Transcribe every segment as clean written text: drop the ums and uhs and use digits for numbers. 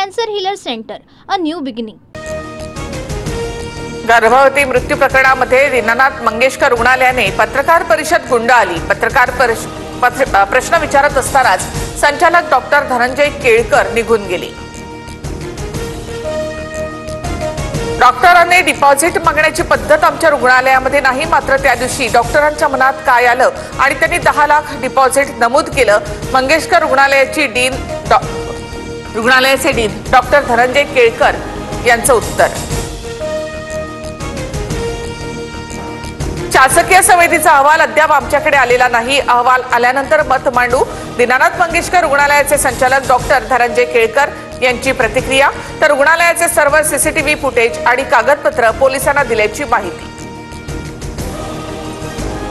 Cancer healer centre, a new beginning. गर्भवती मृत्यू प्रकरणामध्ये दीनानाथ मंगेशकर रुग्णालयाने पत्रकार परिषद गुंडाळली। प्रश्न विचारत असतानाच संचालक डॉक्टर धनंजय केळकर निघून गेले। डॉक्टरांनी डिपॉझिट मागण्याची पद्धत आमच्या रुग्णालयामध्ये नाही, मात्र त्या दिवशी डॉक्टरांच्या मनात काय आलं आणि त्यांनी 10 लाख डिपॉझिट नमूद केलं। मंगेशकर रुग्णालयाचे डीन डॉक्टर धनंजय केळकर यांचं उत्तर। शासकीय समितीचा अहवाल अद्याप आमच्याकडे आलेला नाही, अहवाल आल्यानंतर मत मांडू। दीनानाथ मंगेशकर रुग्णालयाचे संचालक डॉक्टर धनंजय केळकर यांची प्रतिक्रिया। तर रुग्णालयाचे सर्व सीसीटीव्ही फुटेज आणि कागदपत्र पोलिसांना दिल्याची माहिती।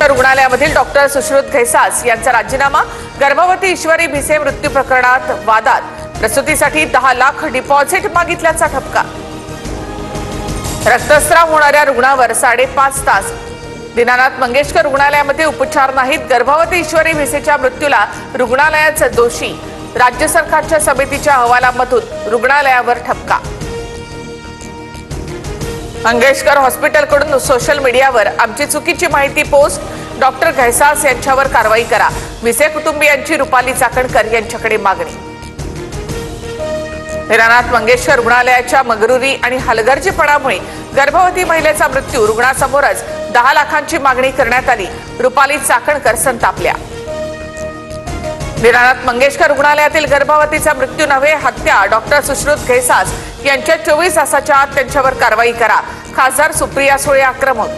तर रुग्णालयामधील डॉक्टर सुश्रुत घैसास यांचा राजीनामा। गर्भवती ईश्वरी भिसे मृत्यू प्रकरणात वादात प्रसूतीसाठी 10 लाख डिपॉझिट मागितल्याचा ठपका। रक्तस्राव होणाऱ्या रुग्णावर 5.5 तास दीनानाथ मंगेशकर रुग्णालयामध्ये उपचार नाहीत। गर्भवती ईश्वरी भिसेच्या मृत्यूला रुग्णालयाचा दोषी। राज्य सरकारच्या समितीच्या अहवालामधून रुग्णालयावर ठपका। मंगेशकर हॉस्पिटलकडून सोशल मीडियावर आमची चुकीची माहिती पोस्ट। डॉक्टर घैसास यांच्यावर कारवाई करा। भिसे कुटुंबियांची रुपाली चाकणकर यांच्याकडे मागणी। दीनानाथ मंगेशकर रुग्णालयाच्या मगरुरी आणि हलगर्जीपणामुळे गर्भवती महिलेचा मृत्यू। रुग्णासमोरच 10 लाखांची मागणी करण्यात आली। रुपाली चाकणकर संतापल्या। दीनानाथ मंगेशकर रुग्णालयातील गर्भवतीचा मृत्यू नव्हे, हत्या। डॉक्टर सुश्रुत घैसास यांच्या 24 तासाच्या आत त्यांच्यावर कारवाई करा। खासदार सुप्रिया सुळे आक्रमक।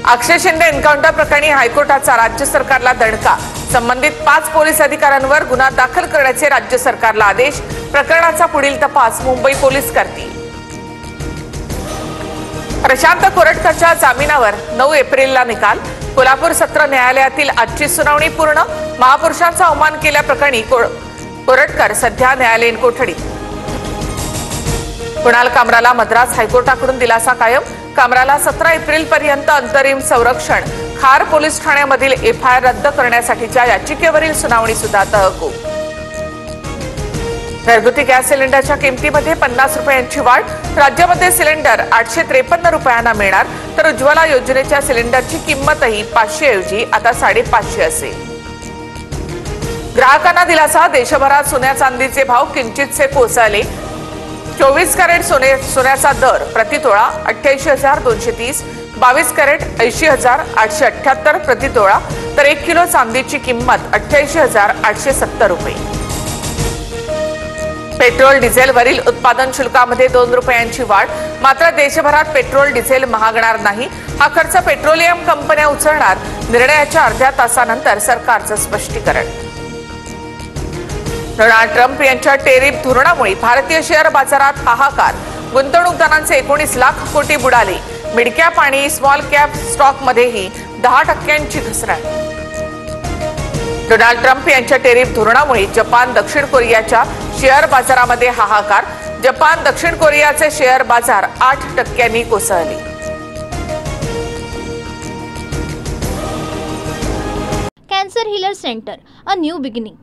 अक्षय शिंदे एन्काउंटर प्रकरणी हायकोर्टाचा राज्य सरकारला दणका। संबंधित 5 पोलीस अधिकाऱ्यांवर गुन्हा दाखल करण्याचे राज्य सरकारला आदेश। प्रकरणाचा पुढील तपास मुंबई पोलीस करतील। प्रशांत कोरटकरच्या जामिनावर 9 एप्रिलला निकाल। कोल्हापूर सत्र न्यायालयातील आजची सुनावणी पूर्ण। महापुरुषांचा अवमान केल्याप्रकरणी कोरटकर सध्या न्यायालयीन कोठडीत। कुणाल कामराला मद्रास हायकोर्टाकडून दिलासा कायम। कामराला 17 एप्रिल पर्यंत अंतरिम संरक्षण। खार पोलीस ठाण्यामधील एफआयआर रद्द करण्यासाठीच्या याचिकेवरील सुनावणी सुद्धा तहकूब। घरगुती गॅस सिलेंडरच्या किमतीमध्ये 50 रुपयांची वाढ। राज्यामध्ये सिलेंडर 853 रुपयांना मिळणार, तर उज्ज्वला योजनेच्या सिलेंडरची किंमतही 500 ऐवजी आता 550 असेल। ग्राहकांना दिलासा। देशभरात सोन्या चांदीचे भाव किंचितसे कोसळले। 24 कॅरेट सोन्याचा दर प्रतितोळा 88,230, 22 कॅरेट 80,878 प्रतितोळा, तर 1 किलो चांदीची किंमत 88,870 रुपये। पेट्रोल डिझेलवरील उत्पादन शुल्कामध्ये 2 रुपयांची वाढ। मात्र देशभरात पेट्रोल डिझेल महागणार नाही, हा खर्च पेट्रोलियम कंपन्या उचलणार। निर्णयाच्या अर्ध्या तासानंतर सरकारचं स्पष्टीकरण। डोनाल्ड ट्रम्प यांच्या टेरिफ धोरणामुळे भारतीय शेअर बाजारात हाहाकार। गुंतवणूकदारांचे 19 लाख कोटी बुडाले। मिड कॅप आणि स्मॉल कॅप स्टॉकमध्येही 10% घसरण। डोनाल्ड ट्रम्प यांच्या टेरिफ धोरणामुळे जपान दक्षिण कोरियाच्या शेअर बाजारामध्ये हाहाकार। जपान दक्षिण कोरियाचे शेअर बाजार 8% कोसळले। Cancer healer centre, a new beginning.